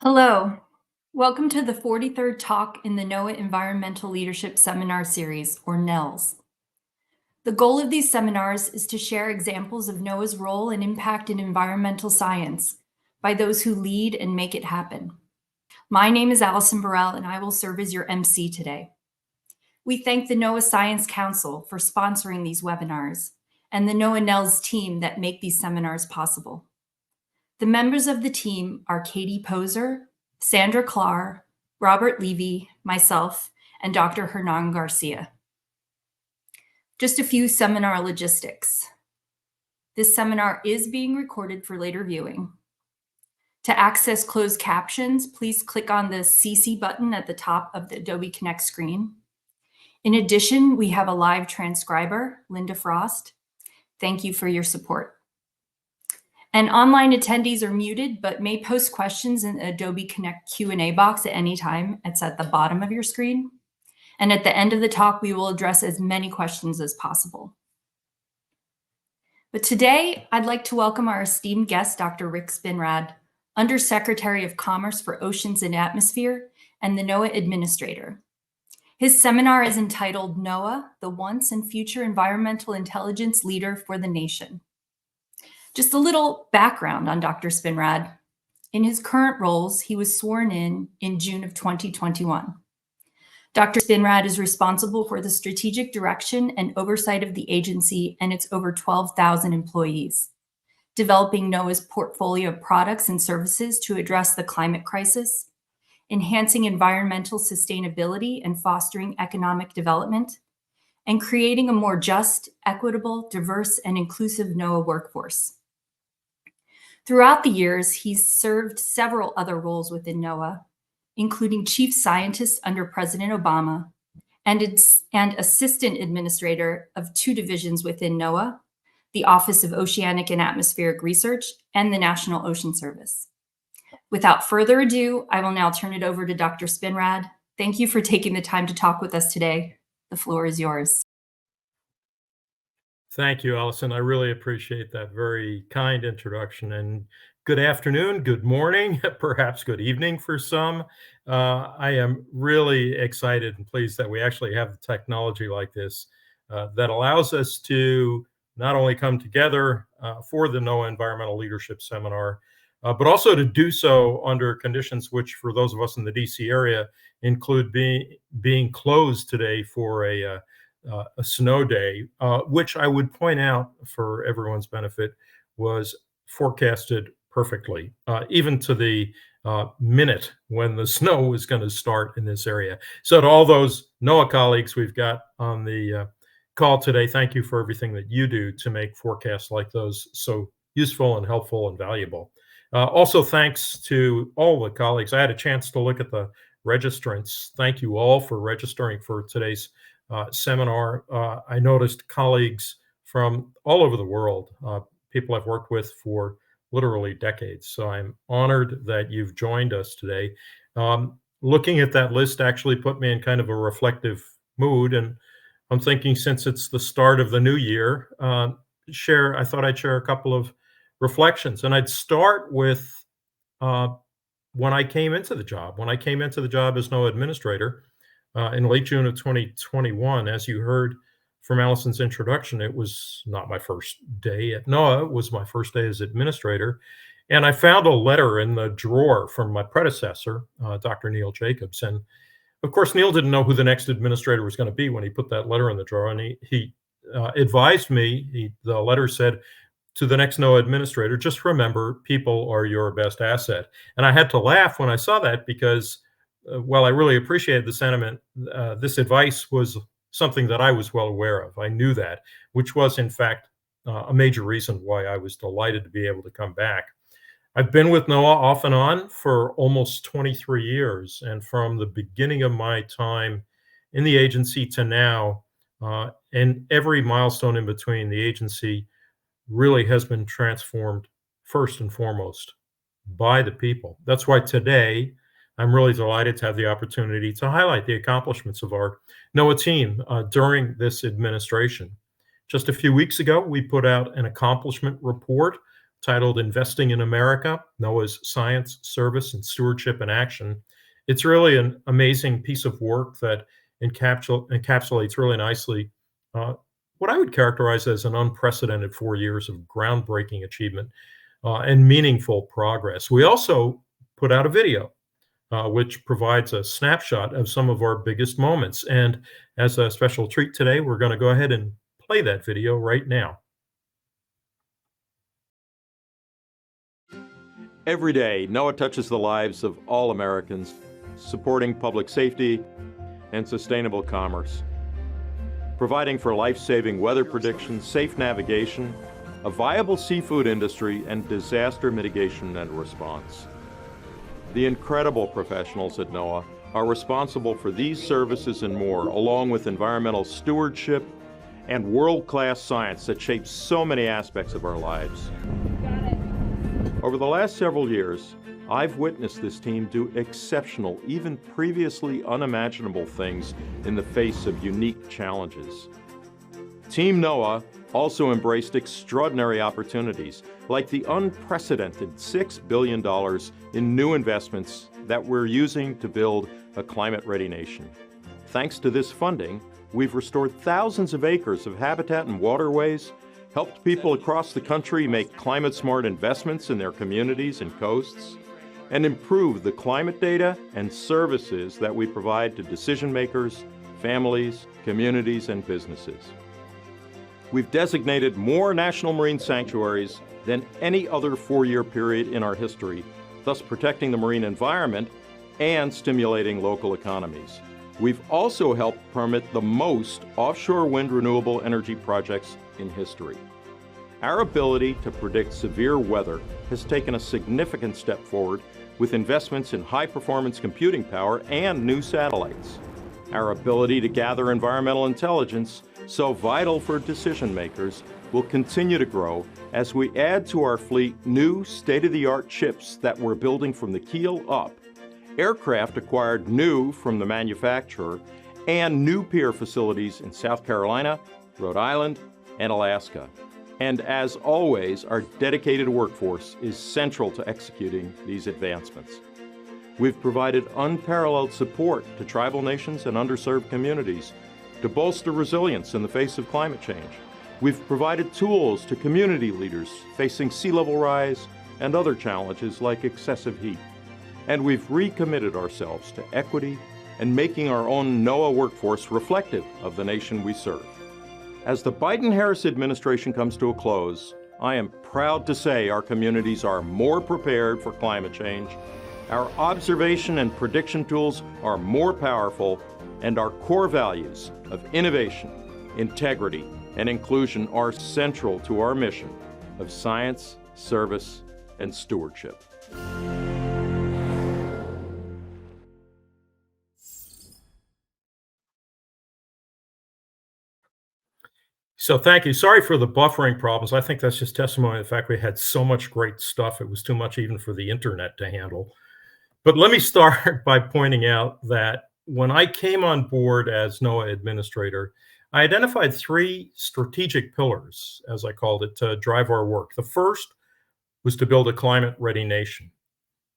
Hello. Welcome to the 43rd talk in the NOAA Environmental Leadership Seminar Series, or NELS. The goal of these seminars is to share examples of NOAA's role and impact in environmental science by those who lead and make it happen. My name is Allison Burrell, and I will serve as your MC today. We thank the NOAA Science Council for sponsoring these webinars and the NOAA NELS team that make these seminars possible. The members of the team are Katie Poser, Sandra Klar, Robert Levy, myself, and Dr. Hernan Garcia. Just a few seminar logistics. This seminar is being recorded for later viewing. To access closed captions, please click on the CC button at the top of the Adobe Connect screen. In addition, we have a live transcriber, Linda Frost. Thank you for your support. And online attendees are muted, but may post questions in the Adobe Connect Q&A box at any time. It's at the bottom of your screen. And at the end of the talk, we will address as many questions as possible. But today, I'd like to welcome our esteemed guest, Dr. Rick Spinrad, Undersecretary of Commerce for Oceans and Atmosphere and the NOAA Administrator. His seminar is entitled NOAA, the Once and Future Environmental Intelligence Leader for the Nation. Just a little background on Dr. Spinrad. In his current roles, he was sworn in June of 2021. Dr. Spinrad is responsible for the strategic direction and oversight of the agency and its over 12,000 employees, developing NOAA's portfolio of products and services to address the climate crisis, enhancing environmental sustainability and fostering economic development, and creating a more just, equitable, diverse, and inclusive NOAA workforce. Throughout the years, he's served several other roles within NOAA, including chief scientist under President Obama and assistant administrator of two divisions within NOAA, the Office of Oceanic and Atmospheric Research and the National Ocean Service. Without further ado, I will now turn it over to Dr. Spinrad. Thank you for taking the time to talk with us today. The floor is yours. Thank you, Allison. I really appreciate that very kind introduction. And good afternoon, good morning, perhaps good evening for some. I am really excited and pleased that we actually have the technology like this that allows us to not only come together for the NOAA Environmental Leadership Seminar, but also to do so under conditions which, for those of us in the DC area, include being closed today for a snow day, which I would point out for everyone's benefit was forecasted perfectly, even to the minute when the snow was going to start in this area. So to all those NOAA colleagues we've got on the call today, thank you for everything that you do to make forecasts like those so useful and helpful and valuable. Also, thanks to all the colleagues. I had a chance to look at the registrants. Thank you all for registering for today's seminar. I noticed colleagues from all over the world, people I've worked with for literally decades. So I'm honored that you've joined us today. Looking at that list actually put me in kind of a reflective mood. And I'm thinking, since it's the start of the new year, I thought I'd share a couple of reflections. And I'd start with when I came into the job. When I came into the job as NOAA administrator, in late June of 2021, as you heard from Allison's introduction, it was not my first day at NOAA. It was my first day as administrator. And I found a letter in the drawer from my predecessor, Dr. Neil Jacobs. And of course, Neil didn't know who the next administrator was going to be when he put that letter in the drawer. And he advised me, the letter said, to the next NOAA administrator, just remember, people are your best asset. And I had to laugh when I saw that because while I really appreciated the sentiment, this advice was something that I was well aware of. I knew that, which was, in fact, a major reason why I was delighted to be able to come back. I've been with NOAA off and on for almost 23 years. And from the beginning of my time in the agency to now, and every milestone in between, the agency really has been transformed first and foremost by the people. That's why today I'm really delighted to have the opportunity to highlight the accomplishments of our NOAA team during this administration. Just a few weeks ago, we put out an accomplishment report titled Investing in America, NOAA's Science, Service, and Stewardship in Action. It's really an amazing piece of work that encapsulates really nicely uh, what I would characterize as an unprecedented 4 years of groundbreaking achievement and meaningful progress. We also put out a video which provides a snapshot of some of our biggest moments. And as a special treat today, we're going to go ahead and play that video right now. Every day, NOAA touches the lives of all Americans, supporting public safety and sustainable commerce, providing for life-saving weather prediction, safe navigation, a viable seafood industry, and disaster mitigation and response. The incredible professionals at NOAA are responsible for these services and more, along with environmental stewardship and world-class science that shapes so many aspects of our lives. Over the last several years, I've witnessed this team do exceptional, even previously unimaginable things in the face of unique challenges. Team NOAA also embraced extraordinary opportunities, like the unprecedented $6 billion in new investments that we're using to build a climate-ready nation. Thanks to this funding, we've restored thousands of acres of habitat and waterways, helped people across the country make climate-smart investments in their communities and coasts, and improved the climate data and services that we provide to decision makers, families, communities, and businesses. We've designated more national marine sanctuaries than any other 4-year period in our history, thus protecting the marine environment and stimulating local economies. We've also helped permit the most offshore wind renewable energy projects in history. Our ability to predict severe weather has taken a significant step forward with investments in high-performance computing power and new satellites. Our ability to gather environmental intelligence, so vital for decision makers, will continue to grow as we add to our fleet new state-of-the-art ships that we're building from the keel up, aircraft acquired new from the manufacturer, and new pier facilities in South Carolina, Rhode Island, and Alaska. And as always, our dedicated workforce is central to executing these advancements. We've provided unparalleled support to tribal nations and underserved communities to bolster resilience in the face of climate change. We've provided tools to community leaders facing sea level rise and other challenges like excessive heat. And we've recommitted ourselves to equity and making our own NOAA workforce reflective of the nation we serve. As the Biden-Harris administration comes to a close, I am proud to say our communities are more prepared for climate change, our observation and prediction tools are more powerful, and our core values of innovation, integrity, and inclusion are central to our mission of science, service, and stewardship. So thank you. Sorry for the buffering problems. I think that's just testimony to the fact we had so much great stuff. It was too much even for the internet to handle. But let me start by pointing out that when I came on board as NOAA administrator, I identified 3 strategic pillars, as I called it, to drive our work. The first was to build a climate-ready nation.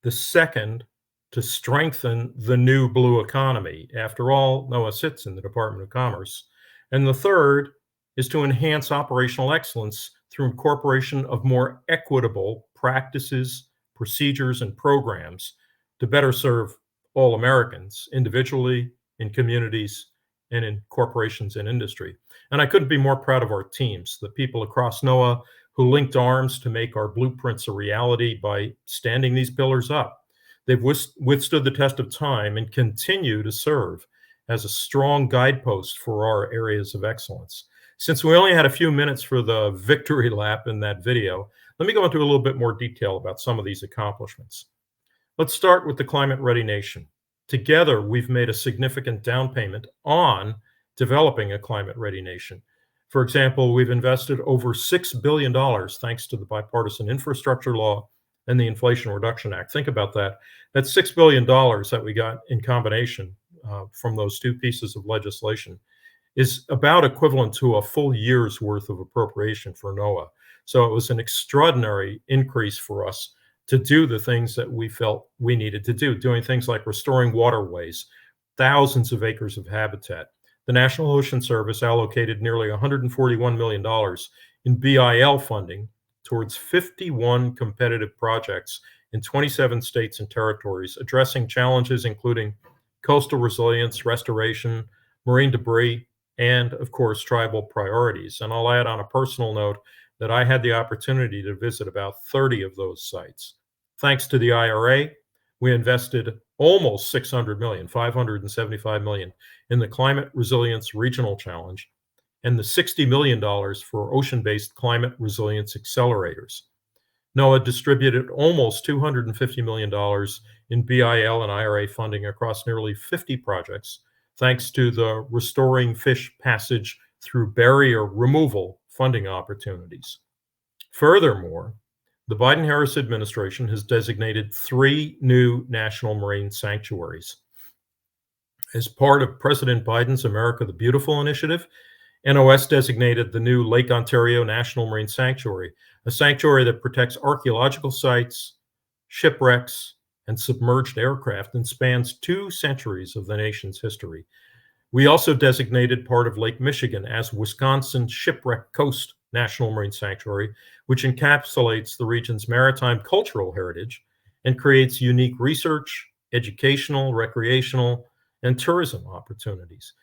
The second, to strengthen the new blue economy. After all, NOAA sits in the Department of Commerce. And the third is to enhance operational excellence through incorporation of more equitable practices, procedures, and programs to better serve all Americans, individually, in communities, and in corporations and industry. And I couldn't be more proud of our teams, the people across NOAA who linked arms to make our blueprints a reality by standing these pillars up. They've withstood the test of time and continue to serve as a strong guidepost for our areas of excellence. Since we only had a few minutes for the victory lap in that video, let me go into a little bit more detail about some of these accomplishments. Let's start with the Climate Ready Nation. Together, we've made a significant down payment on developing a climate ready nation. For example, we've invested over $6 billion thanks to the bipartisan infrastructure law and the Inflation Reduction Act. Think about that. That's $6 billion that we got in combination from those 2 pieces of legislation is about equivalent to a full year's worth of appropriation for NOAA. So it was an extraordinary increase for us to do the things that we felt we needed to do, doing things like restoring waterways, thousands of acres of habitat. The National Ocean Service allocated nearly $141 million in BIL funding towards 51 competitive projects in 27 states and territories, addressing challenges including coastal resilience, restoration, marine debris, and of course, tribal priorities. And I'll add on a personal note that I had the opportunity to visit about 30 of those sites. Thanks to the IRA, we invested almost 600 million, 575 million in the Climate Resilience Regional Challenge and the $60 million for ocean-based climate resilience accelerators. NOAA distributed almost $250 million in BIL and IRA funding across nearly 50 projects, thanks to the Restoring Fish Passage Through Barrier Removal funding opportunities. Furthermore, the Biden-Harris administration has designated 3 new national marine sanctuaries. As part of President Biden's America the Beautiful initiative, NOS designated the new Lake Ontario National Marine Sanctuary, a sanctuary that protects archaeological sites, shipwrecks, and submerged aircraft and spans 2 centuries of the nation's history. We also designated part of Lake Michigan as Wisconsin's Shipwreck Coast National Marine Sanctuary, which encapsulates the region's maritime cultural heritage and creates unique research, educational, recreational, and tourism opportunities.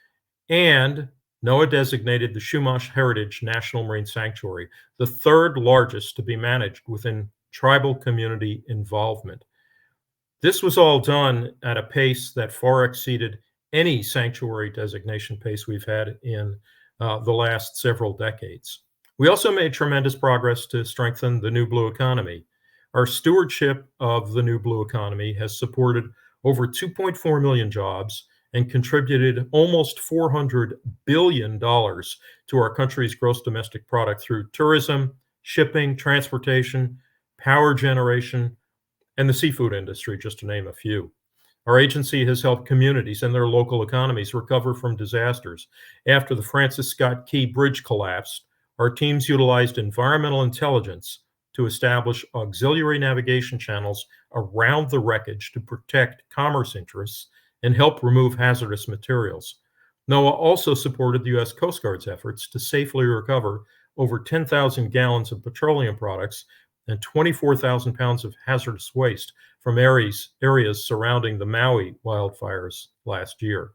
And NOAA designated the Chumash Heritage National Marine Sanctuary, the 3rd largest to be managed within tribal community involvement. This was all done at a pace that far exceeded any sanctuary designation pace we've had in the last several decades. We also made tremendous progress to strengthen the New Blue economy. Our stewardship of the New Blue economy has supported over 2.4 million jobs and contributed almost $400 billion to our country's gross domestic product through tourism, shipping, transportation, power generation, and the seafood industry, just to name a few. Our agency has helped communities and their local economies recover from disasters. After the Francis Scott Key Bridge collapsed, our teams utilized environmental intelligence to establish auxiliary navigation channels around the wreckage to protect commerce interests and help remove hazardous materials. NOAA also supported the U.S. Coast Guard's efforts to safely recover over 10,000 gallons of petroleum products and 24,000 pounds of hazardous waste from areas surrounding the Maui wildfires last year.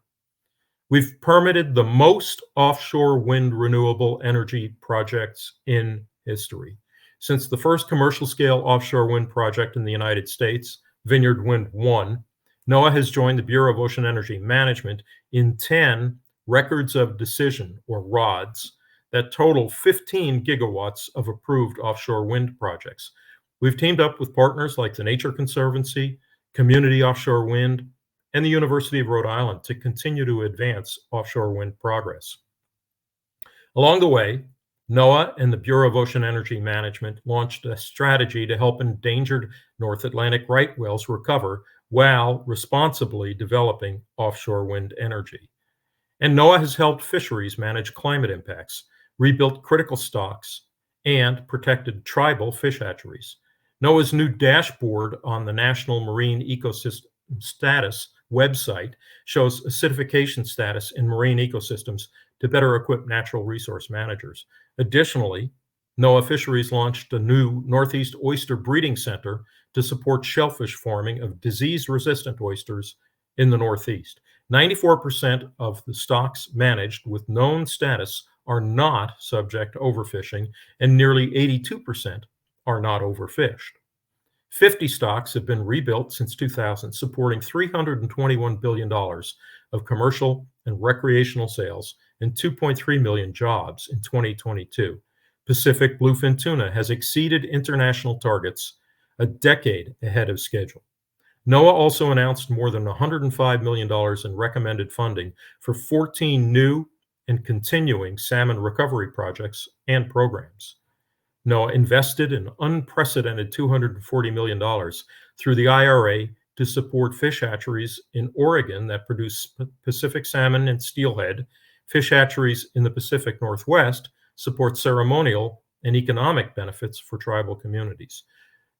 We've permitted the most offshore wind renewable energy projects in history. Since the first commercial-scale offshore wind project in the United States, Vineyard Wind 1, NOAA has joined the Bureau of Ocean Energy Management in 10 records of decision, or RODs, that total 15 gigawatts of approved offshore wind projects. We've teamed up with partners like the Nature Conservancy, Community Offshore Wind, and the University of Rhode Island to continue to advance offshore wind progress. Along the way, NOAA and the Bureau of Ocean Energy Management launched a strategy to help endangered North Atlantic right whales recover while responsibly developing offshore wind energy. And NOAA has helped fisheries manage climate impacts, rebuilt critical stocks, and protected tribal fish hatcheries. NOAA's new dashboard on the National Marine Ecosystem Status website shows acidification status in marine ecosystems to better equip natural resource managers. Additionally, NOAA Fisheries launched a new Northeast Oyster Breeding Center to support shellfish farming of disease-resistant oysters in the Northeast. 94% of the stocks managed with known status are not subject to overfishing, and nearly 82% are not overfished. 50 stocks have been rebuilt since 2000, supporting $321 billion of commercial and recreational sales and 2.3 million jobs in 2022. Pacific bluefin tuna has exceeded international targets a decade ahead of schedule. NOAA also announced more than $105 million in recommended funding for 14 new and continuing salmon recovery projects and programs. NOAA invested an unprecedented $240 million through the IRA to support fish hatcheries in Oregon that produce Pacific salmon and steelhead. Fish hatcheries in the Pacific Northwest support ceremonial and economic benefits for tribal communities.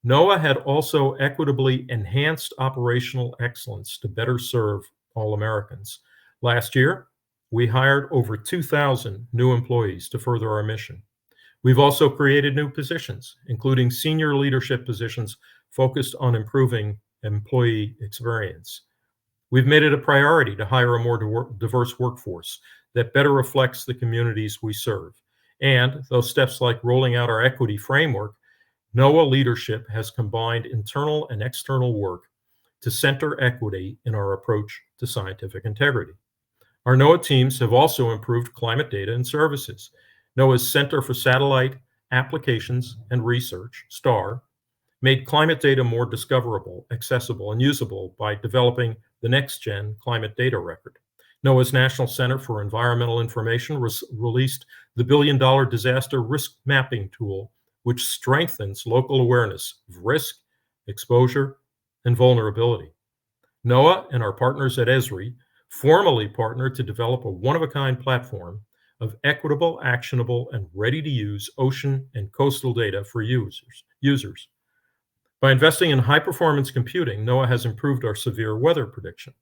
NOAA had also equitably enhanced operational excellence to better serve all Americans. Last year, we hired over 2,000 new employees to further our mission. We've also created new positions, including senior leadership positions focused on improving employee experience. We've made it a priority to hire a more diverse workforce that better reflects the communities we serve. And those steps like rolling out our equity framework, NOAA leadership has combined internal and external work to center equity in our approach to scientific integrity. Our NOAA teams have also improved climate data and services. NOAA's Center for Satellite Applications and Research, STAR, made climate data more discoverable, accessible, and usable by developing the next-gen climate data record. NOAA's National Center for Environmental Information released the billion-dollar disaster risk mapping tool, which strengthens local awareness of risk, exposure, and vulnerability. NOAA and our partners at Esri formally partnered to develop a one-of-a-kind platform of equitable, actionable, and ready-to-use ocean and coastal data for users. By investing in high-performance computing, NOAA has improved our severe weather prediction.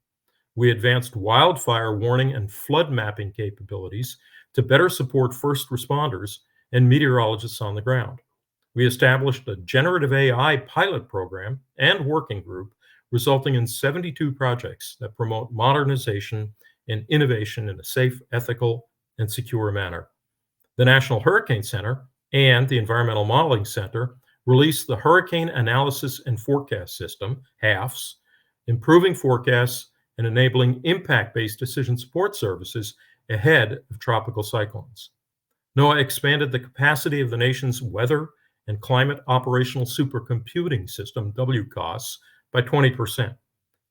We advanced wildfire warning and flood mapping capabilities to better support first responders and meteorologists on the ground. We established a generative AI pilot program and working group, resulting in 72 projects that promote modernization and innovation in a safe, ethical, and secure manner. The National Hurricane Center and the Environmental Modeling Center released the Hurricane Analysis and Forecast System, HAFS, improving forecasts and enabling impact-based decision support services ahead of tropical cyclones. NOAA expanded the capacity of the nation's weather and climate operational supercomputing system, WCOS, by 20%.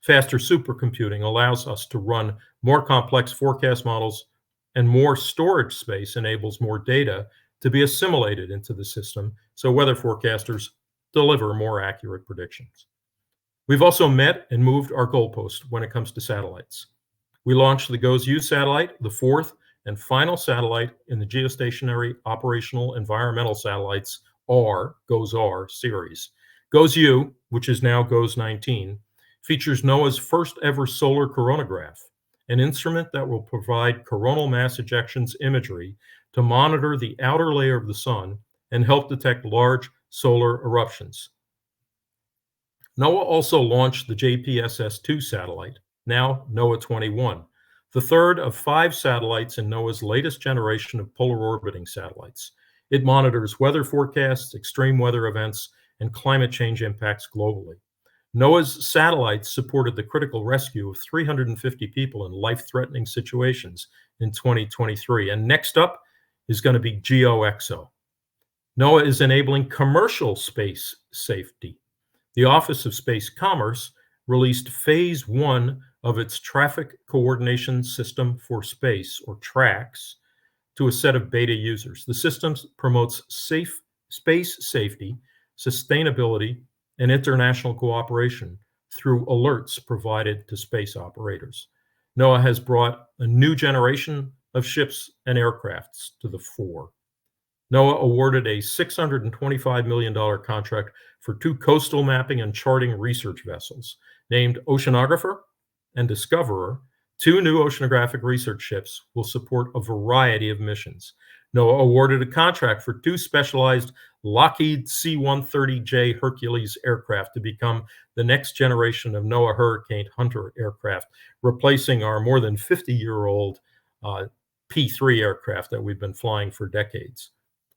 Faster supercomputing allows us to run more complex forecast models, and more storage space enables more data to be assimilated into the system so weather forecasters deliver more accurate predictions. We've also met and moved our goalpost when it comes to satellites. We launched the GOES-U satellite, the fourth and final satellite in the Geostationary Operational Environmental Satellites, GOES-R series. GOES-U, which is now GOES-19, features NOAA's first ever solar coronagraph, an instrument that will provide coronal mass ejections imagery to monitor the outer layer of the sun and help detect large solar eruptions. NOAA also launched the JPSS-2 satellite, now NOAA-21, the third of 5 satellites in NOAA's latest generation of polar orbiting satellites. It monitors weather forecasts, extreme weather events, and climate change impacts globally. NOAA's satellites supported the critical rescue of 350 people in life-threatening situations in 2023. And next up is going to be GeoXO. NOAA is enabling commercial space safety. The Office of Space Commerce released Phase 1 of its Traffic Coordination System for Space, or TRACS, to a set of beta users. The system promotes safe space safety, sustainability, and international cooperation through alerts provided to space operators. NOAA has brought a new generation of ships and aircrafts to the fore. NOAA awarded a $625 million contract for 2 coastal mapping and charting research vessels, named Oceanographer and Discoverer. 2 new oceanographic research ships will support a variety of missions. NOAA awarded a contract for 2 specialized Lockheed C-130J Hercules aircraft to become the next generation of NOAA Hurricane Hunter aircraft, replacing our more than 50-year-old P-3 aircraft that we've been flying for decades.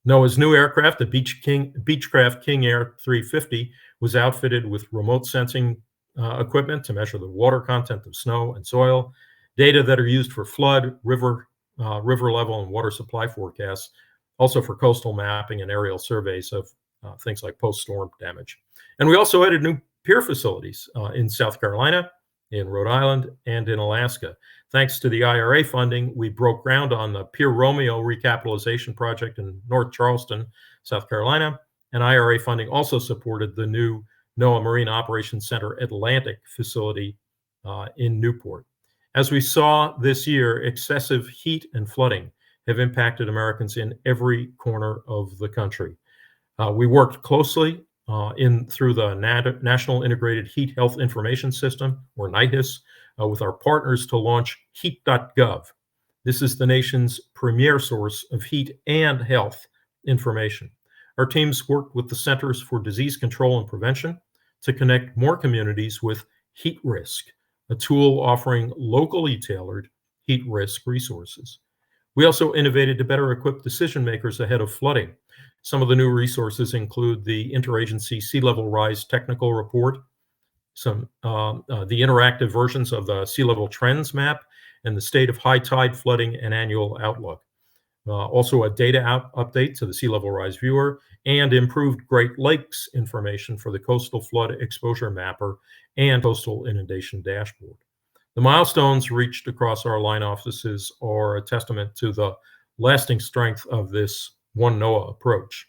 NOAA's new aircraft, the Beechcraft King Air 350, was outfitted with remote sensing equipment to measure the water content of snow and soil, data that are used for flood, river level, and water supply forecasts, also for coastal mapping and aerial surveys of things like post-storm damage. And we also added new pier facilities in South Carolina, in Rhode Island, and in Alaska. Thanks to the IRA funding, we broke ground on the Pier Romeo recapitalization project in North Charleston, South Carolina, and IRA funding also supported the new NOAA Marine Operations Center Atlantic facility in Newport. As we saw this year, excessive heat and flooding have impacted Americans in every corner of the country. We worked closely through the National Integrated Heat Health Information System, or NIHIS, with our partners to launch heat.gov. This is the nation's premier source of heat and health information. Our teams worked with the Centers for Disease Control and Prevention to connect more communities with Heat Risk, a tool offering locally tailored heat risk resources. We also innovated to better equip decision makers ahead of flooding. Some of the new resources include the Interagency Sea Level Rise Technical Report, the interactive versions of the Sea Level Trends Map, and the State of High Tide Flooding and Annual Outlook. Also a data update to the Sea Level Rise Viewer, and improved Great Lakes information for the Coastal Flood Exposure Mapper and Coastal Inundation Dashboard. The milestones reached across our line offices are a testament to the lasting strength of this One NOAA approach.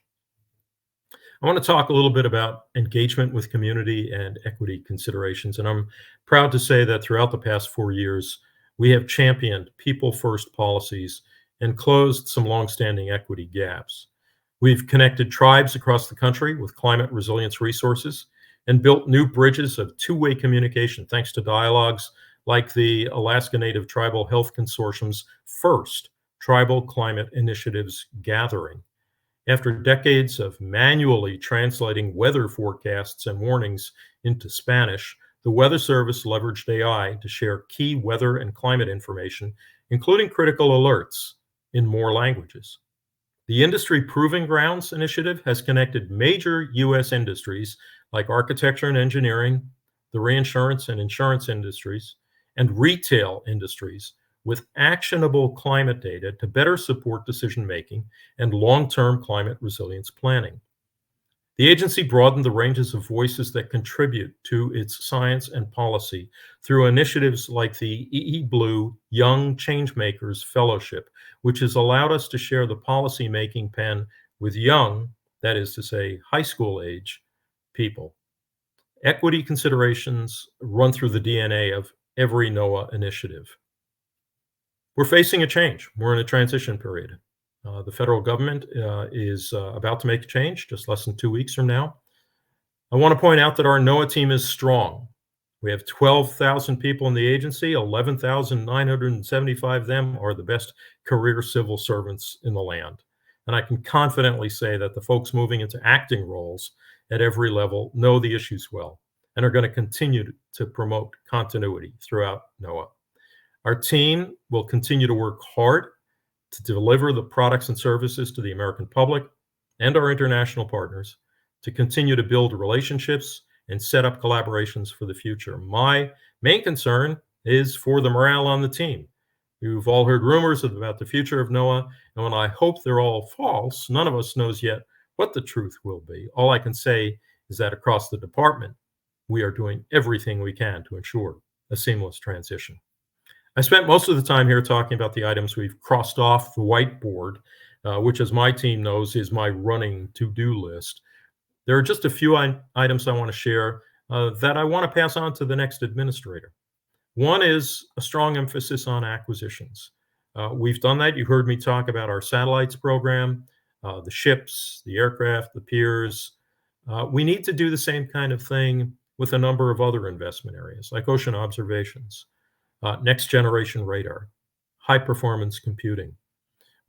I want to talk a little bit about engagement with community and equity considerations, and I'm proud to say that throughout the past 4 years, we have championed people-first policies and closed some longstanding equity gaps. We've connected tribes across the country with climate resilience resources and built new bridges of two-way communication thanks to dialogues like the Alaska Native Tribal Health Consortium's first Tribal Climate Initiatives gathering. After decades of manually translating weather forecasts and warnings into Spanish, the Weather Service leveraged AI to share key weather and climate information, including critical alerts, in more languages. The Industry Proving Grounds initiative has connected major U.S. industries like architecture and engineering, the reinsurance and insurance industries, and retail industries with actionable climate data to better support decision-making and long-term climate resilience planning. The agency broadened the ranges of voices that contribute to its science and policy through initiatives like the EE Blue Young Changemakers Fellowship, which has allowed us to share the policy-making pen with young, that is to say, high school age people. Equity considerations run through the DNA of every NOAA initiative. We're facing a change. We're in a transition period. The federal government is about to make a change just less than 2 weeks from now. I want to point out that our NOAA team is strong. We have 12,000 people in the agency. 11,975 of them are the best career civil servants in the land. And I can confidently say that the folks moving into acting roles at every level know the issues well and are going to continue to promote continuity throughout NOAA. Our team will continue to work hard to deliver the products and services to the American public and our international partners, to continue to build relationships and set up collaborations for the future. My main concern is for the morale on the team. You've all heard rumors about the future of NOAA, and when I hope they're all false, none of us knows yet what the truth will be. All I can say is that across the department, we are doing everything we can to ensure a seamless transition. I spent most of the time here talking about the items we've crossed off the whiteboard, which, as my team knows, is my running to-do list. There are just a few items I want to share that I want to pass on to the next administrator. One is a strong emphasis on acquisitions. We've done that. You heard me talk about our satellites program, the ships, the aircraft, the piers. We need to do the same kind of thing with a number of other investment areas, like ocean observations, next generation radar, high performance computing.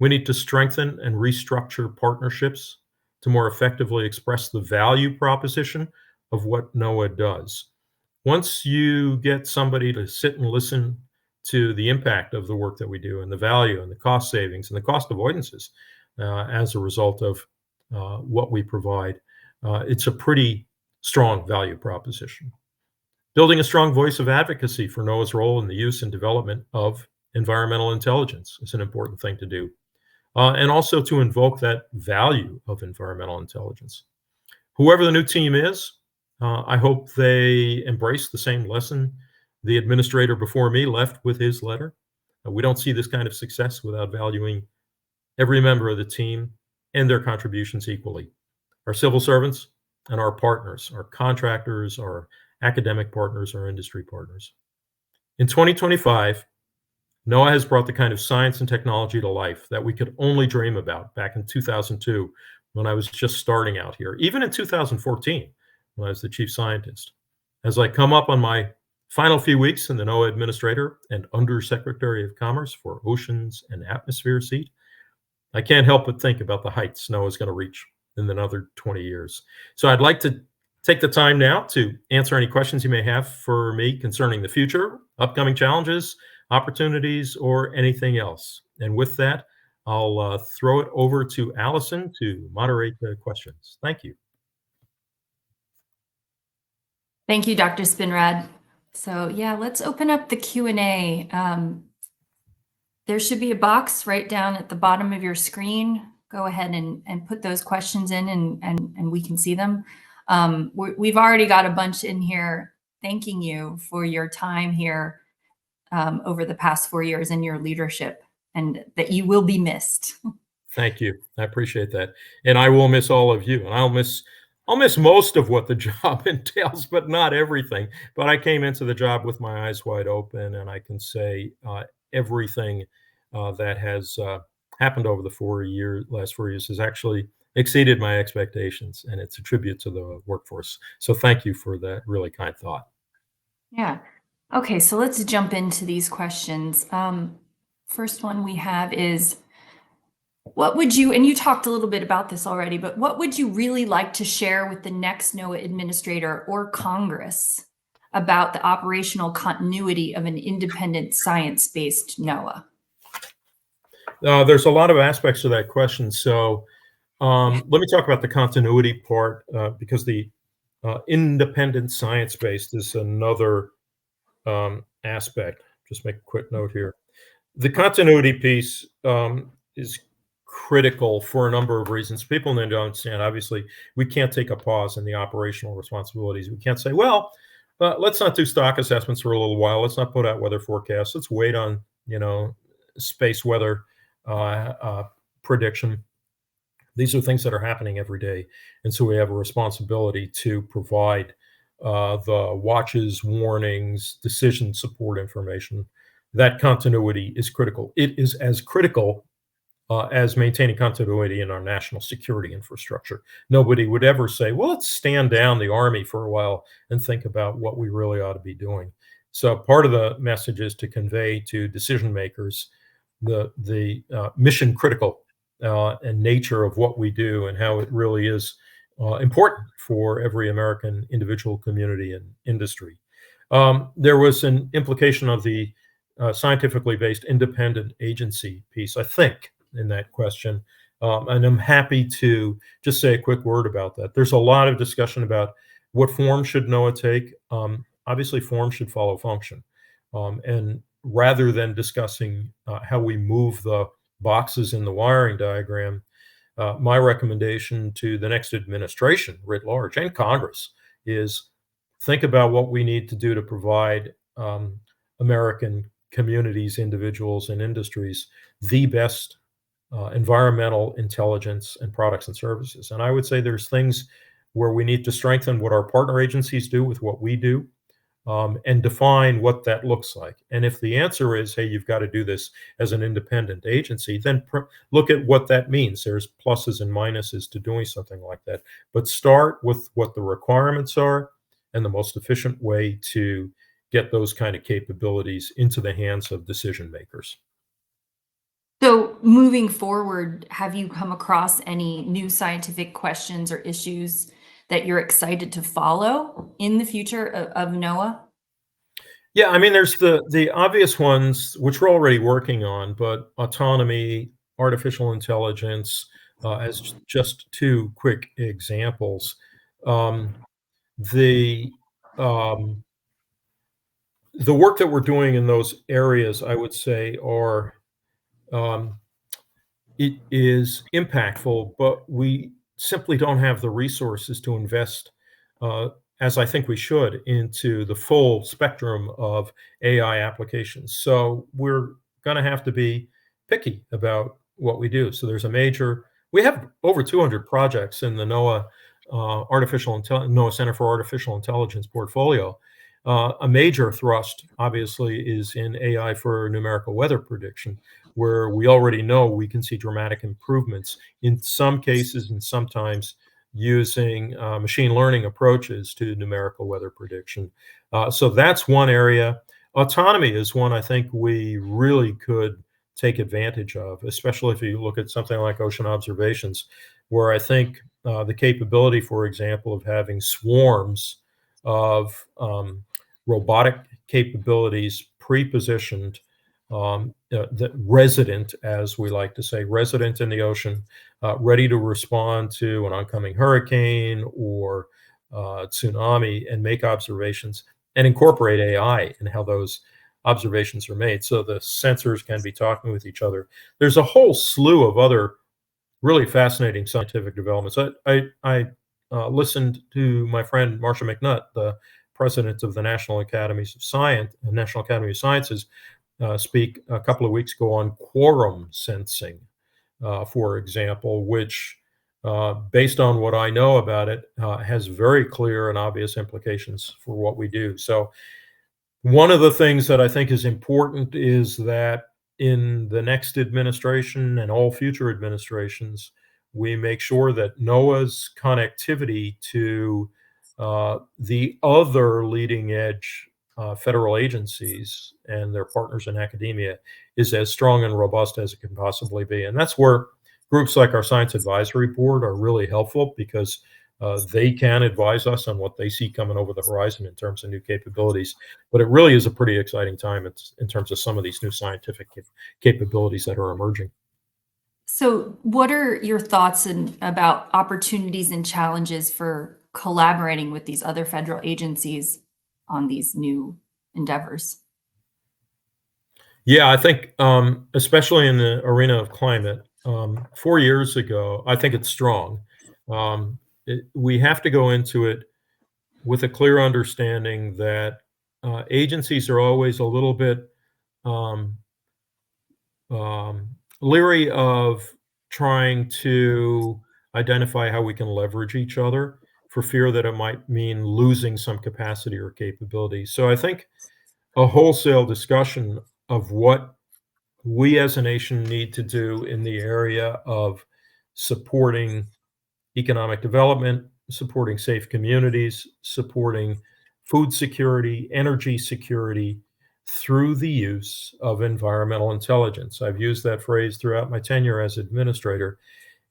We need to strengthen and restructure partnerships to more effectively express the value proposition of what NOAA does. Once you get somebody to sit and listen to the impact of the work that we do and the value and the cost savings and the cost avoidances as a result of what we provide, it's a pretty strong value proposition. Building a strong voice of advocacy for NOAA's role in the use and development of environmental intelligence is an important thing to do. And also to invoke that value of environmental intelligence. Whoever the new team is, I hope they embrace the same lesson the administrator before me left with his letter. We don't see this kind of success without valuing every member of the team and their contributions equally. Our civil servants and our partners, our contractors, our academic partners, our industry partners. In 2025, NOAA has brought the kind of science and technology to life that we could only dream about back in 2002 when I was just starting out here, even in 2014 when I was the chief scientist. As I come up on my final few weeks in the NOAA Administrator and Undersecretary of Commerce for Oceans and Atmosphere seat, I can't help but think about the heights NOAA is going to reach in another 20 years. So I'd like to take the time now to answer any questions you may have for me concerning the future, upcoming challenges, opportunities, or anything else. And with that, I'll throw it over to Allison to moderate the questions. Thank you. Thank you, Dr. Spinrad. So yeah, let's open up the Q&A. There should be a box right down at the bottom of your screen. Go ahead and put those questions in and we can see them. We've already got a bunch in here thanking you for your time here over the past 4 years and your leadership, and that you will be missed. Thank you. I appreciate that. And I will miss all of you. And I'll miss most of what the job entails, but not everything. But I came into the job with my eyes wide open, and I can say everything that has happened over the last 4 years has actually exceeded my expectations, and it's a tribute to the workforce. So thank you for that really kind thought. Yeah. Okay, so let's jump into these questions. First one we have is, what would you, and you talked a little bit about this already, but what would you really like to share with the next NOAA administrator or Congress about the operational continuity of an independent science-based NOAA? There's a lot of aspects to that question. So let me talk about the continuity part because the independent science-based is another aspect. Just make a quick note here. The continuity piece is critical for a number of reasons. People need to understand, obviously, we can't take a pause in the operational responsibilities. We can't say, well, let's not do stock assessments for a little while. Let's not put out weather forecasts. Let's wait on, space weather prediction. These are things that are happening every day. And so we have a responsibility to provide the watches, warnings, decision support information. That continuity is critical. It is as critical as maintaining continuity in our national security infrastructure. Nobody would ever say, well, let's stand down the Army for a while and think about what we really ought to be doing. So part of the message is to convey to decision makers the mission critical and nature of what we do and how it really is important for every American individual, community, and industry. There was an implication of the scientifically based independent agency piece, I think, in that question. And I'm happy to just say a quick word about that. There's a lot of discussion about what form should NOAA take. Obviously, form should follow function. And rather than discussing how we move the boxes in the wiring diagram, my recommendation to the next administration writ large and Congress is think about what we need to do to provide American communities, individuals, and industries the best environmental intelligence and products and services. And I would say there's things where we need to strengthen what our partner agencies do with what we do, and define what that looks like. And if the answer is, hey, you've got to do this as an independent agency, then look at what that means. There's pluses and minuses to doing something like that. But start with what the requirements are and the most efficient way to get those kind of capabilities into the hands of decision makers. So moving forward, have you come across any new scientific questions or issues that you're excited to follow in the future of NOAA? Yeah, I mean, there's the obvious ones, which we're already working on, but autonomy, artificial intelligence, as just two quick examples. The work that we're doing in those areas, I would say, are it is impactful, but we simply don't have the resources to invest, as I think we should, into the full spectrum of AI applications. So we're going to have to be picky about what we do. So we have over 200 projects in the NOAA NOAA Center for Artificial Intelligence portfolio. A major thrust, obviously, is in AI for numerical weather prediction, where we already know we can see dramatic improvements in some cases and sometimes using machine learning approaches to numerical weather prediction. So that's one area. Autonomy is one I think we really could take advantage of, especially if you look at something like ocean observations, where I think the capability, for example, of having swarms of robotic capabilities pre-positioned, the resident, as we like to say, resident in the ocean, ready to respond to an oncoming hurricane or tsunami and make observations and incorporate AI in how those observations are made. So the sensors can be talking with each other. There's a whole slew of other really fascinating scientific developments. I listened to my friend Marcia McNutt, the president of the National Academy of Sciences, speak a couple of weeks ago on quorum sensing, for example, which, based on what I know about it, has very clear and obvious implications for what we do. So one of the things that I think is important is that in the next administration and all future administrations, we make sure that NOAA's connectivity to the other leading edge federal agencies and their partners in academia is as strong and robust as it can possibly be. And that's where groups like our Science Advisory Board are really helpful, because they can advise us on what they see coming over the horizon in terms of new capabilities. But it really is a pretty exciting time in terms of some of these new scientific capabilities that are emerging. So, what are your thoughts about opportunities and challenges for collaborating with these other federal agencies on these new endeavors? Yeah, I think, especially in the arena of climate, 4 years ago, I think it's strong. We have to go into it with a clear understanding that agencies are always a little bit um, um, leery of trying to identify how we can leverage each other, for fear that it might mean losing some capacity or capability. So I think a wholesale discussion of what we as a nation need to do in the area of supporting economic development, supporting safe communities, supporting food security, energy security through the use of environmental intelligence. I've used that phrase throughout my tenure as administrator.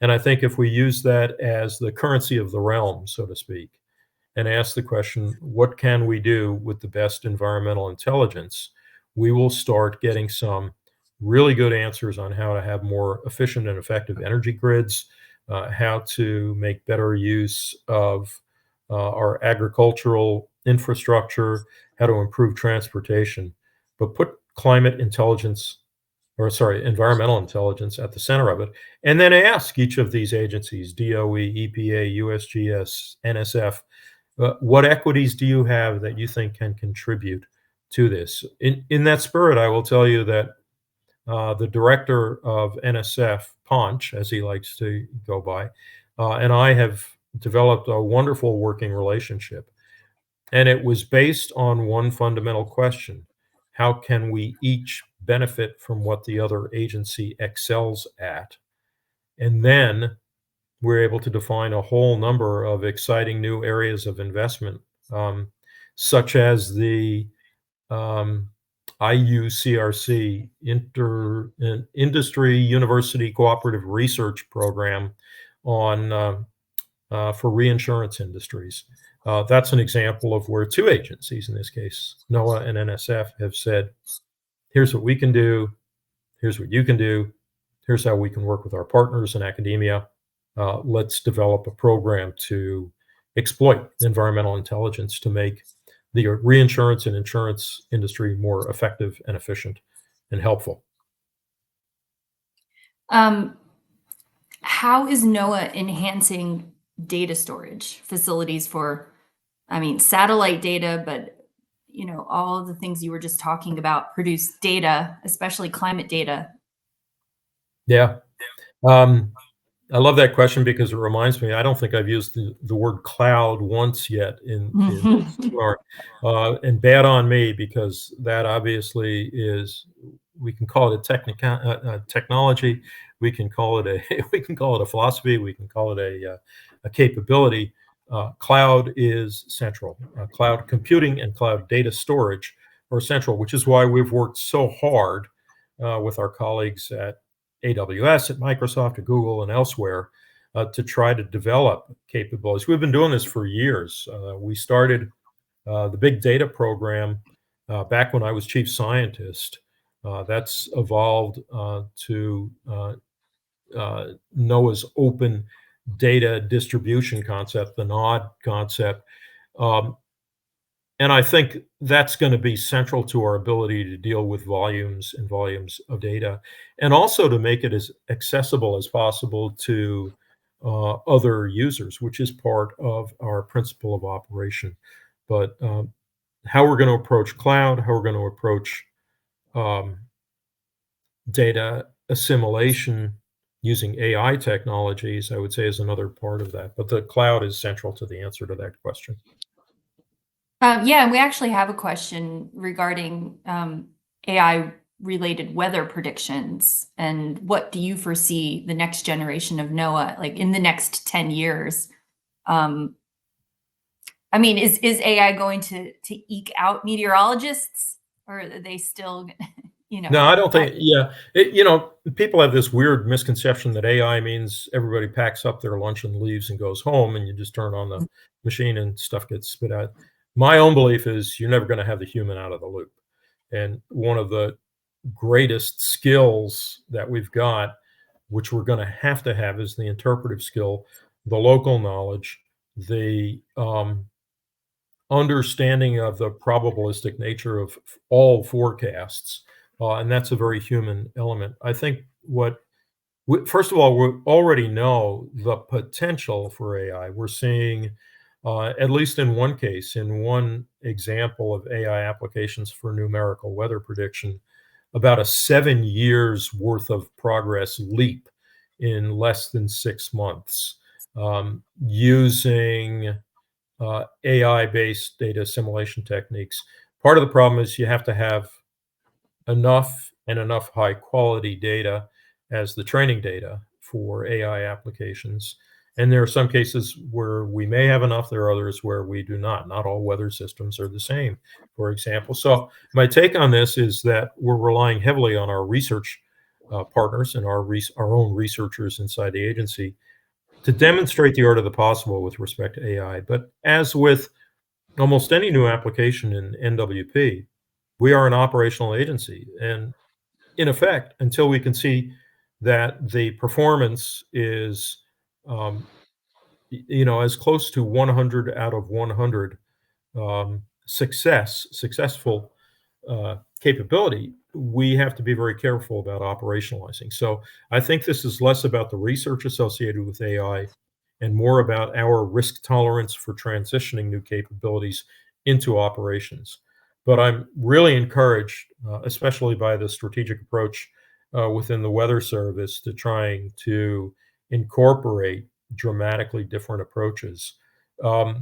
And I think if we use that as the currency of the realm, so to speak, and ask the question, what can we do with the best environmental intelligence? We will start getting some really good answers on how to have more efficient and effective energy grids, how to make better use of our agricultural infrastructure, how to improve transportation, but put climate intelligence, or sorry, environmental intelligence at the center of it. And then ask each of these agencies, DOE, EPA, USGS, NSF, what equities do you have that you think can contribute to this? In that spirit, I will tell you that the director of NSF, Ponch, as he likes to go by, and I have developed a wonderful working relationship. And it was based on one fundamental question: how can we each benefit from what the other agency excels at? And then we're able to define a whole number of exciting new areas of investment, um, such as the um, IUCRC, Industry University Cooperative Research Program on for reinsurance industries. That's an example of where two agencies, in this case, NOAA and NSF, have said, here's what we can do, here's what you can do, here's how we can work with our partners in academia. Let's develop a program to exploit environmental intelligence to make the reinsurance and insurance industry more effective and efficient and helpful. How is NOAA enhancing data storage facilities for, satellite data, but all of the things you were just talking about produce data, especially climate data? Yeah. Um, I love that question because it reminds me, I don't think I've used the word cloud once yet in our, and bad on me because that obviously is, we can call it a technology, we can call it a we can call it a philosophy, we can call it a capability. Cloud is central. Cloud computing and cloud data storage are central, which is why we've worked so hard with our colleagues at AWS, at Microsoft, at Google, and elsewhere to try to develop capabilities. We've been doing this for years. We started the big data program back when I was chief scientist. That's evolved to NOAA's open data distribution concept, the NOD concept. Um, and I think that's going to be central to our ability to deal with volumes and volumes of data, and also to make it as accessible as possible to other users, which is part of our principle of operation. But how we're going to approach cloud, how we're going to approach um, data assimilation using AI technologies, I would say is another part of that. But the cloud is central to the answer to that question. Yeah, and we actually have a question regarding AI related weather predictions. And what do you foresee the next generation of NOAA, like in the next 10 years? I mean, is AI going to eke out meteorologists, or are they still, No, I don't think. Yeah, people have this weird misconception that AI means everybody packs up their lunch and leaves and goes home, and you just turn on the machine and stuff gets spit out. My own belief is you're never going to have the human out of the loop, and one of the greatest skills that we've got, which we're going to have, is the interpretive skill, the local knowledge, the understanding of the probabilistic nature of all forecasts, and that's a very human element. I think first of all, we already know the potential for AI. We're seeing, at least in one case, in one example of AI applications for numerical weather prediction, about a 7 years worth of progress leap in less than 6 months, using AI-based data assimilation techniques. Part of the problem is you have to have enough high quality data as the training data for AI applications. And there are some cases where we may have enough, there are others where we do not. Not all weather systems are the same, for example. So my take on this is that we're relying heavily on our research partners and our own researchers inside the agency to demonstrate the art of the possible with respect to AI. But as with almost any new application in NWP, we are an operational agency. And in effect, until we can see that the performance is, as close to 100 out of 100 successful capability, we have to be very careful about operationalizing. So I think this is less about the research associated with AI and more about our risk tolerance for transitioning new capabilities into operations. But I'm really encouraged, especially by the strategic approach within the Weather Service, to trying to incorporate dramatically different approaches. I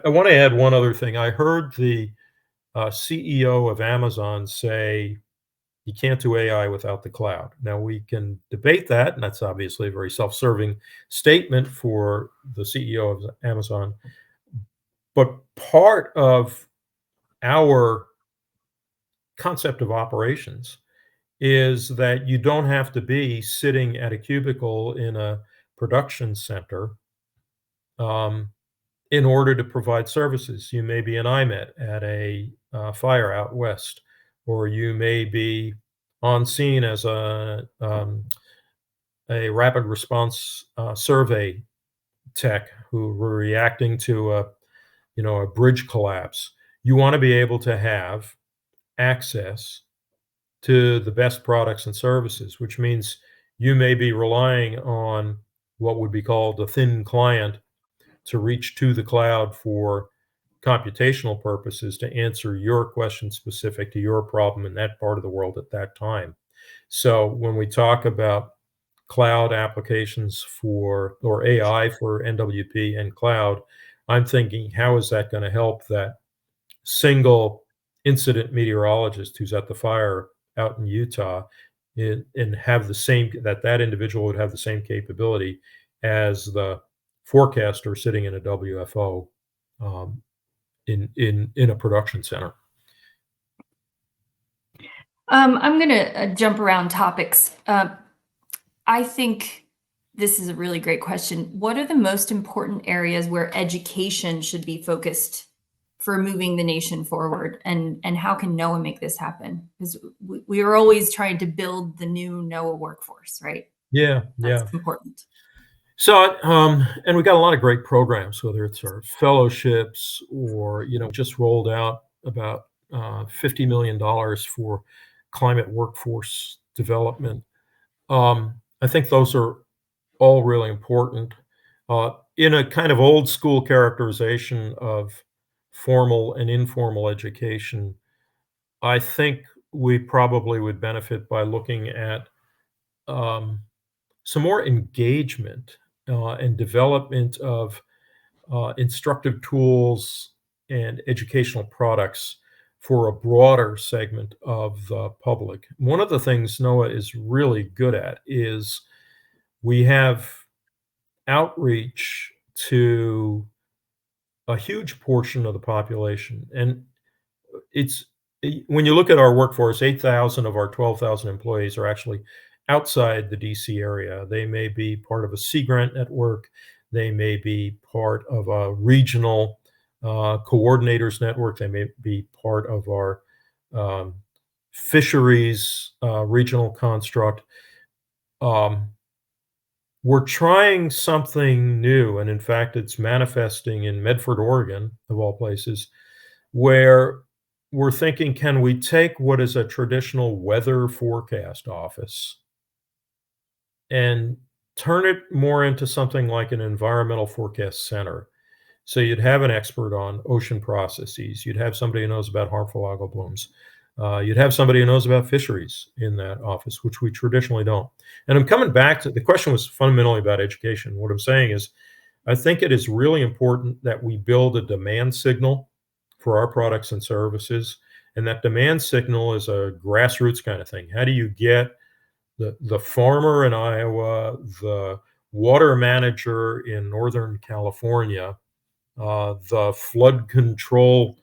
want to add one other thing. I heard the CEO of Amazon say you can't do AI without the cloud. Now, we can debate that, and that's obviously a very self-serving statement for the CEO of Amazon. But part of our concept of operations is that you don't have to be sitting at a cubicle in a production center in order to provide services. You may be an IMET at a fire out west, or you may be on scene as a rapid response survey tech who were reacting to a bridge collapse. You want to be able to have access to the best products and services, which means you may be relying on what would be called a thin client to reach to the cloud for computational purposes to answer your question specific to your problem in that part of the world at that time. So when we talk about cloud applications or AI for NWP and cloud, I'm thinking, how is that going to help that single incident meteorologist who's at the fire out in Utah and have the same that individual would have the same capability as the forecaster sitting in a WFO um, in a production center. I'm going to jump around topics. I think this is a really great question. What are the most important areas where education should be focused for moving the nation forward? And how can NOAA make this happen? Because we are always trying to build the new NOAA workforce, right? Yeah, That's yeah. important. So, and we got a lot of great programs, whether it's our fellowships or, just rolled out about $50 million for climate workforce development. I think those are all really important. In a kind of old school characterization of formal and informal education, I think we probably would benefit by looking at um, some more engagement and development of instructive tools and educational products for a broader segment of the public. One of the things NOAA is really good at is we have outreach to a huge portion of the population. And it's when you look at our workforce, 8,000 of our 12,000 employees are actually outside the DC area. They may be part of a Sea Grant network. They may be part of a regional coordinators network. They may be part of our um, fisheries regional construct. We're trying something new, and in fact, it's manifesting in Medford, Oregon, of all places, where we're thinking, can we take what is a traditional weather forecast office and turn it more into something like an environmental forecast center? So you'd have an expert on ocean processes. You'd have somebody who knows about harmful algal blooms. You'd have somebody who knows about fisheries in that office, which we traditionally don't. And I'm coming back to the question was fundamentally about education. What I'm saying is, I think it is really important that we build a demand signal for our products and services. And that demand signal is a grassroots kind of thing. How do you get the farmer in Iowa, the water manager in Northern California, the flood control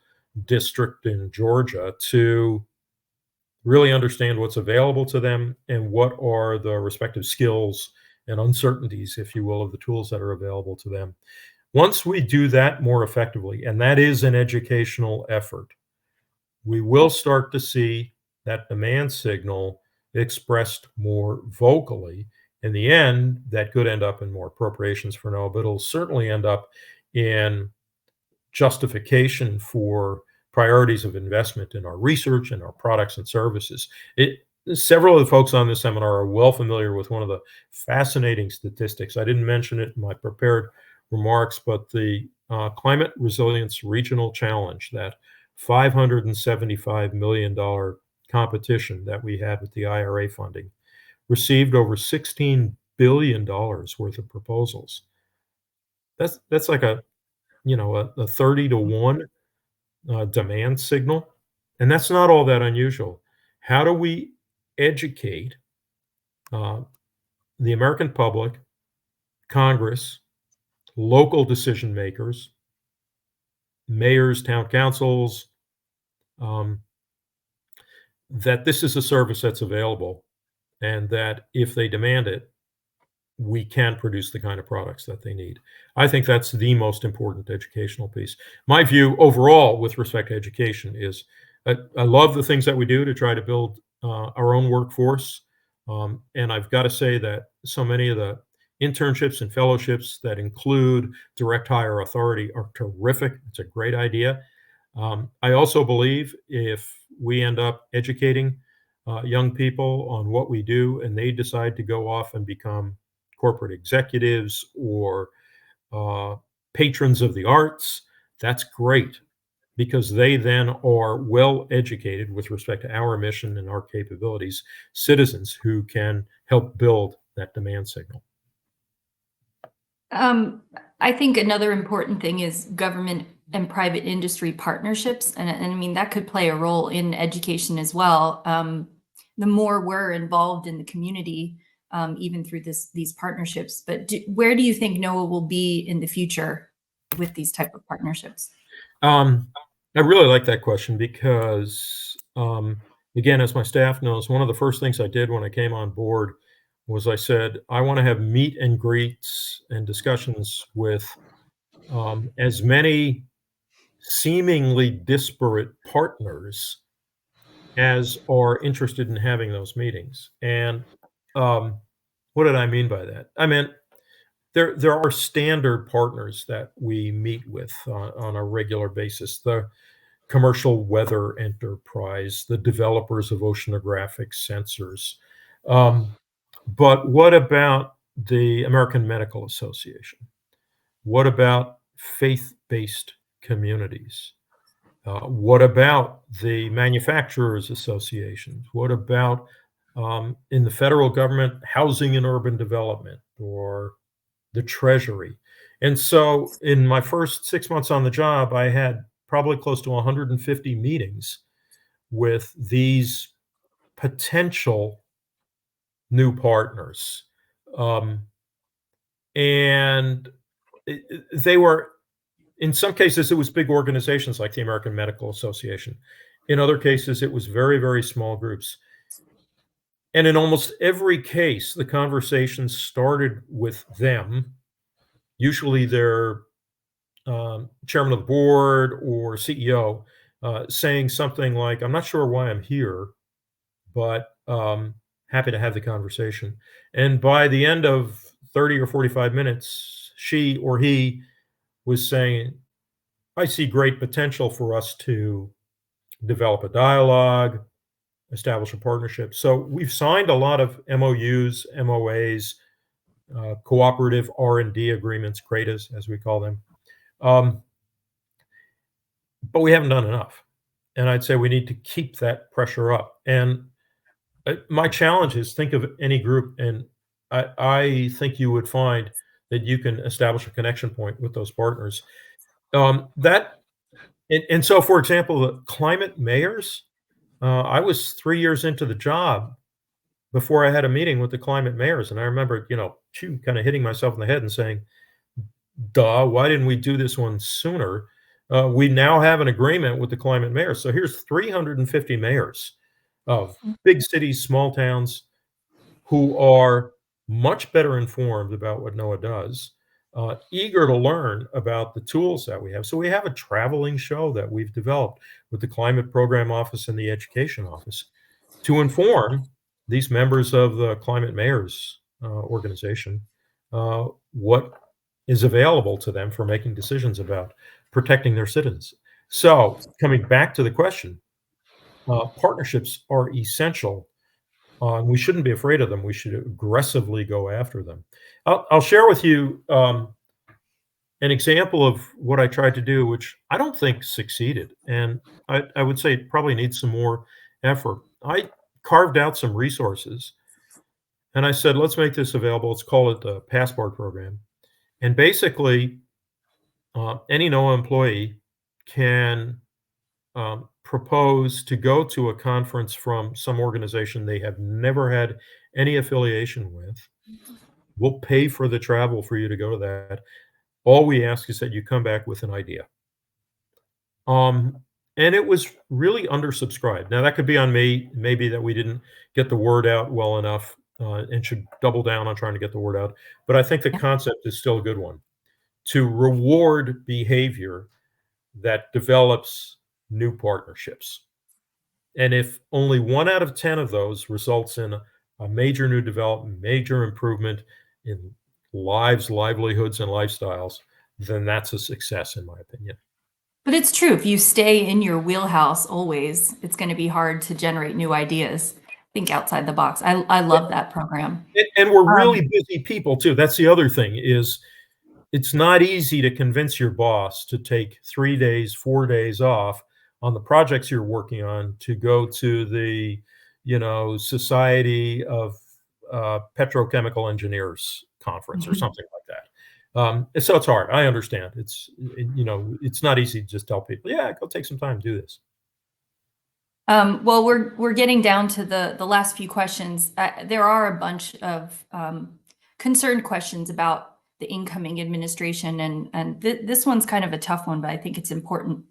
district in Georgia to really understand what's available to them and what are the respective skills and uncertainties, if you will, of the tools that are available to them? Once we do that more effectively, and that is an educational effort, we will start to see that demand signal expressed more vocally. In the end, that could end up in more appropriations for NOAA, but it'll certainly end up in justification for priorities of investment in our research and our products and services. Several of the folks on this seminar are well familiar with one of the fascinating statistics. I didn't mention it in my prepared remarks, but the Climate Resilience Regional Challenge, that $575 million competition that we had with the IRA funding, received over $16 billion worth of proposals. That's like a 30 to 1 demand signal. And that's not all that unusual. How do we educate the American public, Congress, local decision makers, mayors, town councils, that this is a service that's available and that if they demand it, we can produce the kind of products that they need. I think that's the most important educational piece. My view overall with respect to education is I love the things that we do to try to build our own workforce. And I've got to say that so many of the internships and fellowships that include direct hire authority are terrific. It's a great idea. I also believe if we end up educating young people on what we do and they decide to go off and become corporate executives or patrons of the arts, that's great because they then are well educated with respect to our mission and our capabilities, citizens who can help build that demand signal. I think another important thing is government and private industry partnerships. And I mean, that could play a role in education as well. The more we're involved in the community, even through these partnerships. But where do you think NOAA will be in the future with these type of partnerships? I really like that question because, again, as my staff knows, one of the first things I did when I came on board was I said, I want to have meet and greets and discussions with as many seemingly disparate partners as are interested in having those meetings. And what did I mean by that? I meant there are standard partners that we meet with on a regular basis. The commercial weather enterprise, the developers of oceanographic sensors. But what about the American Medical Association? What about faith-based communities? What about the manufacturers associations? What about in the federal government, housing and urban development or the Treasury? And so in my first 6 months on the job, I had probably close to 150 meetings with these potential new partners. Um, and they were, in some cases, it was big organizations like the American Medical Association. In other cases, it was very, very small groups. And in almost every case, the conversation started with them, usually their chairman of the board or CEO, saying something like, I'm not sure why I'm here, but happy to have the conversation. And by the end of 30 or 45 minutes, she or he was saying, I see great potential for us to develop a dialogue, establish a partnership. So we've signed a lot of MOUs, MOAs, cooperative R&D agreements, CRADAs, as we call them. But we haven't done enough. And I'd say we need to keep that pressure up. And my challenge is think of any group, and I think you would find that you can establish a connection point with those partners. So, for example, the climate mayors, I was 3 years into the job before I had a meeting with the climate mayors, and I remember, kind of hitting myself in the head and saying, "Duh, why didn't we do this one sooner?" We now have an agreement with the climate mayors. So here's 350 mayors of big cities, small towns, who are much better informed about what NOAA does, eager to learn about the tools that we have. So we have a traveling show that we've developed with the Climate Program Office and the Education Office to inform these members of the Climate Mayors organization what is available to them for making decisions about protecting their citizens. So coming back to the question, partnerships are essential. We shouldn't be afraid of them. We should aggressively go after them. I'll share with you an example of what I tried to do, which I don't think succeeded. And I would say it probably needs some more effort. I carved out some resources and I said, let's make this available. Let's call it the Passport Program. And basically, any NOAA employee can propose to go to a conference from some organization they have never had any affiliation with. We'll pay for the travel for you to go to that. All we ask is that you come back with an idea. And it was really undersubscribed. Now, that could be on me, maybe that we didn't get the word out well enough and should double down on trying to get the word out. But I think the concept is still a good one, to reward behavior that develops new partnerships. And if only 1 out of 10 of those results in a major new development, major improvement in lives, livelihoods, and lifestyles, then that's a success, in my opinion. But it's true. If you stay in your wheelhouse always, it's going to be hard to generate new ideas. Think outside the box. I love that program. And we're really busy people too. That's the other thing is it's not easy to convince your boss to take 3 days, 4 days off on the projects you're working on to go to the, Society of petrochemical engineers conference or something like that. So it's hard. I understand. It's not easy to just tell people, yeah, go take some time to do this. Well, we're getting down to the last few questions. There are a bunch of concerned questions about the incoming administration, and this one's kind of a tough one, but I think it's important.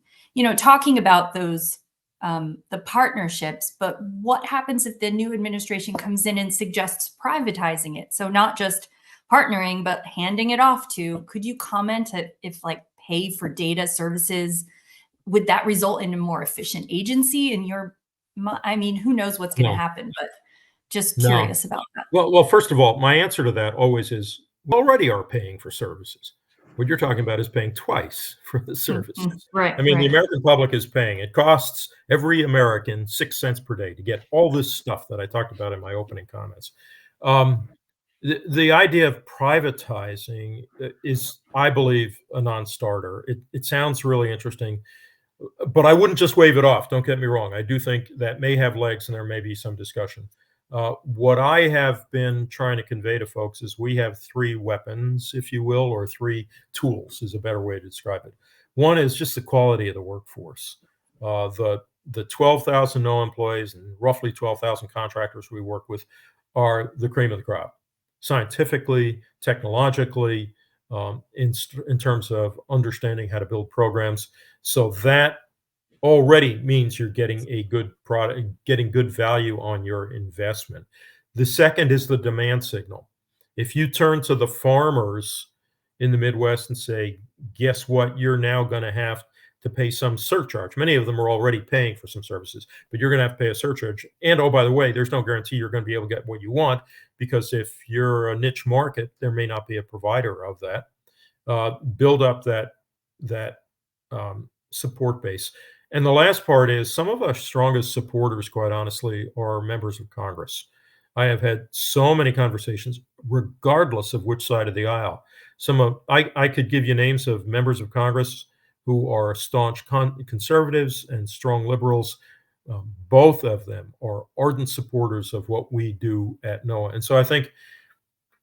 Talking about those the partnerships, but what happens if the new administration comes in and suggests privatizing it? So not just partnering, but handing it off to. Could you comment if like pay for data services? Would that result in a more efficient agency? And who knows what's going to No, happen, but just no. curious about that. Well, first of all, my answer to that always is we already are paying for services. What you're talking about is paying twice for the services. Right, I mean, the right. American public is paying. It costs every American 6 cents per day to get all this stuff that I talked about in my opening comments. The idea of privatizing is, I believe, a non-starter. It sounds really interesting, but I wouldn't just wave it off. Don't get me wrong. I do think that may have legs and there may be some discussion. What I have been trying to convey to folks is we have three weapons, if you will, or three tools is a better way to describe it. One is just the quality of the workforce. The 12,000 NOAA employees and roughly 12,000 contractors we work with are the cream of the crop, scientifically, technologically, in terms of understanding how to build programs. So that already means you're getting a good product, getting good value on your investment. The second is the demand signal. If you turn to the farmers in the Midwest and say, guess what, you're now going to have to pay some surcharge. Many of them are already paying for some services, but you're going to have to pay a surcharge. And oh, by the way, there's no guarantee you're going to be able to get what you want, because if you're a niche market, there may not be a provider of that. Build up that support base. And the last part is some of our strongest supporters, quite honestly, are members of Congress. I have had so many conversations, regardless of which side of the aisle. I could give you names of members of Congress who are staunch conservatives and strong liberals. Both of them are ardent supporters of what we do at NOAA. And so I think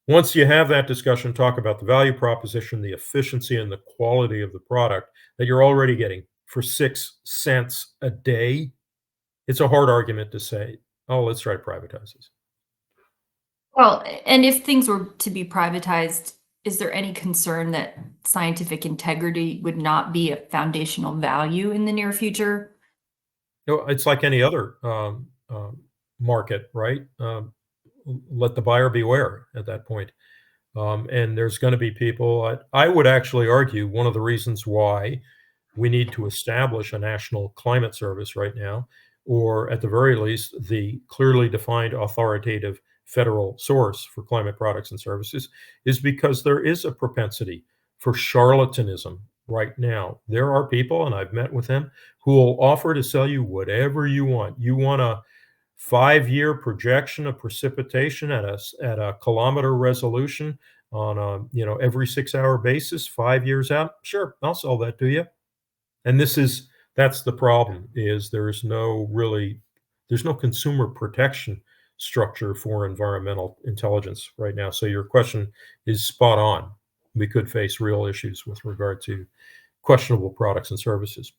once you have that discussion, talk about the value proposition, the efficiency, and the quality of the product that you're already getting for 6 cents a day, it's a hard argument to say, oh, let's try to privatize this. Well, and if things were to be privatized, is there any concern that scientific integrity would not be a foundational value in the near future? It's like any other market, right? Let the buyer beware at that point. And there's going to be people, I would actually argue one of the reasons why we need to establish a national climate service right now, or at the very least, the clearly defined authoritative federal source for climate products and services, is because there is a propensity for charlatanism right now. There are people, and I've met with them, who will offer to sell you whatever you want. You want a 5-year projection of precipitation at a kilometer resolution on a every 6-hour basis, 5 years out. Sure, I'll sell that to you. And that's the problem, is there's no consumer protection structure for environmental intelligence right now. So your question is spot on. We could face real issues with regard to questionable products and services.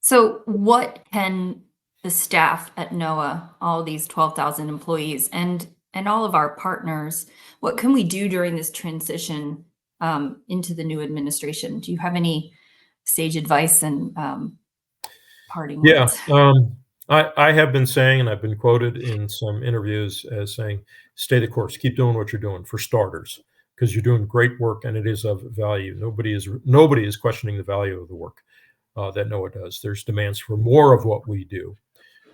So what can the staff at NOAA, all these 12,000 employees and all of our partners, what can we do during this transition into the new administration? Do you have any sage advice and parting Yeah, words? I have been saying, and I've been quoted in some interviews as saying, stay the course, keep doing what you're doing, for starters, because you're doing great work and it is of value. Nobody is questioning the value of the work that NOAA does. There's demands for more of what we do.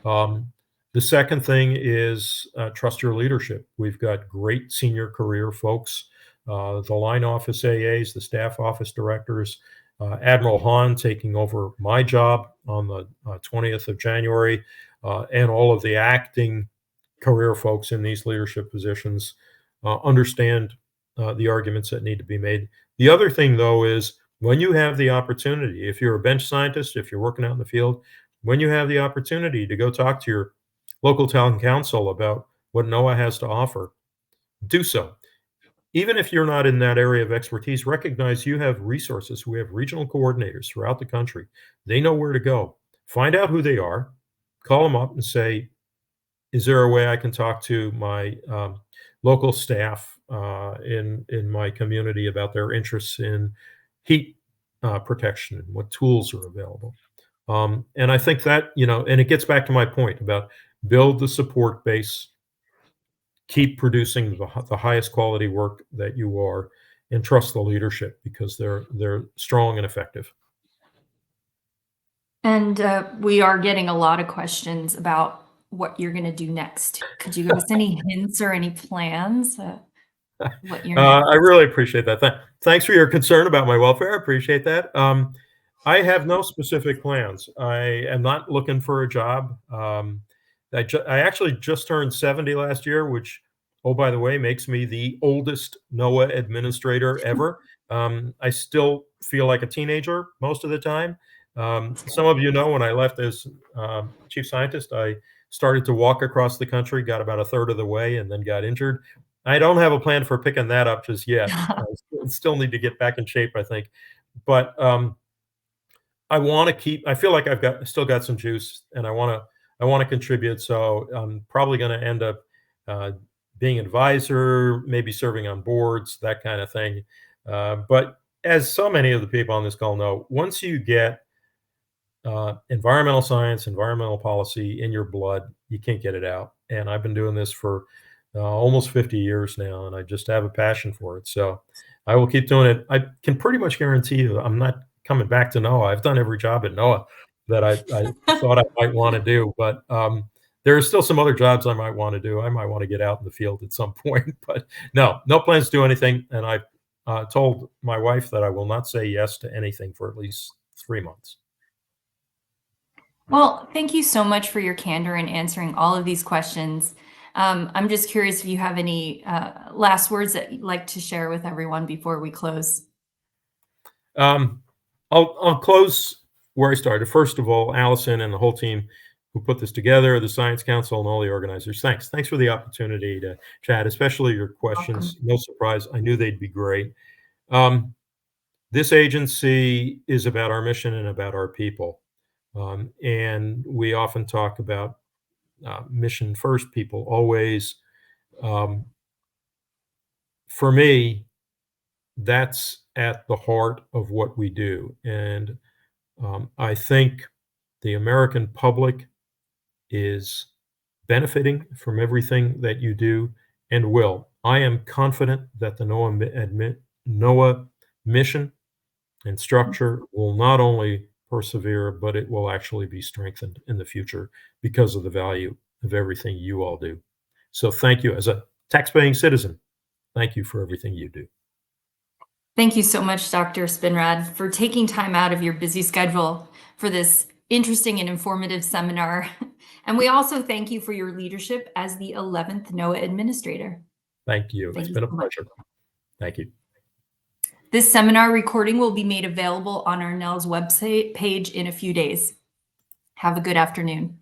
The second thing is trust your leadership. We've got great senior career folks, the line office AAs, the staff office directors, Admiral Hahn taking over my job on the 20th of January, and all of the acting career folks in these leadership positions understand the arguments that need to be made. The other thing, though, is when you have the opportunity, if you're a bench scientist, if you're working out in the field, when you have the opportunity to go talk to your local town council about what NOAA has to offer, do so. Even if you're not in that area of expertise, recognize you have resources. We have regional coordinators throughout the country. They know where to go. Find out who they are, call them up and say, is there a way I can talk to my local staff in my community about their interests in heat protection and what tools are available? And I think that, and it gets back to my point about build the support base, keep producing the highest quality work that you are, and trust the leadership because they're strong and effective. And we are getting a lot of questions about what you're going to do next. Could you give us any hints or any plans? What your next? I really appreciate that. Thanks for your concern about my welfare. I appreciate that. I have no specific plans. I am not looking for a job. I actually just turned 70 last year, which, oh, by the way, makes me the oldest NOAA administrator ever. I still feel like a teenager most of the time. Some of you know when I left as chief scientist, I started to walk across the country, got about a third of the way, and then got injured. I don't have a plan for picking that up just yet. I still need to get back in shape, I think. But I feel like still got some juice and I want to contribute. So I'm probably going to end up being an advisor, maybe serving on boards, that kind of thing. But as so many of the people on this call know, once you get environmental science, environmental policy in your blood, you can't get it out. And I've been doing this for almost 50 years now, and I just have a passion for it. So I will keep doing it. I can pretty much guarantee you I'm not coming back to NOAA. I've done every job at NOAA that I thought I might want to do, but there are still some other jobs I might want to do. I might want to get out in the field at some point, but no plans to do anything. And I told my wife that I will not say yes to anything for at least 3 months. Well, thank you so much for your candor in answering all of these questions. I'm just curious if you have any last words that you'd like to share with everyone before we close. I'll close where I started. First of all, Allison and the whole team who put this together, the Science Council and all the organizers. Thanks for the opportunity to chat, especially your questions. Welcome. No surprise, I knew they'd be great. This agency is about our mission and about our people. And we often talk about mission first, people always. For me, that's at the heart of what we do. And I think the American public is benefiting from everything that you do and will. I am confident that the NOAA mission and structure will not only persevere, but it will actually be strengthened in the future because of the value of everything you all do. So thank you. As a taxpaying citizen, thank you for everything you do. Thank you so much, Dr. Spinrad, for taking time out of your busy schedule for this interesting and informative seminar. And we also thank you for your leadership as the 11th NOAA Administrator. Thank you. It's been a pleasure. Thank you. This seminar recording will be made available on our NELS website page in a few days. Have a good afternoon.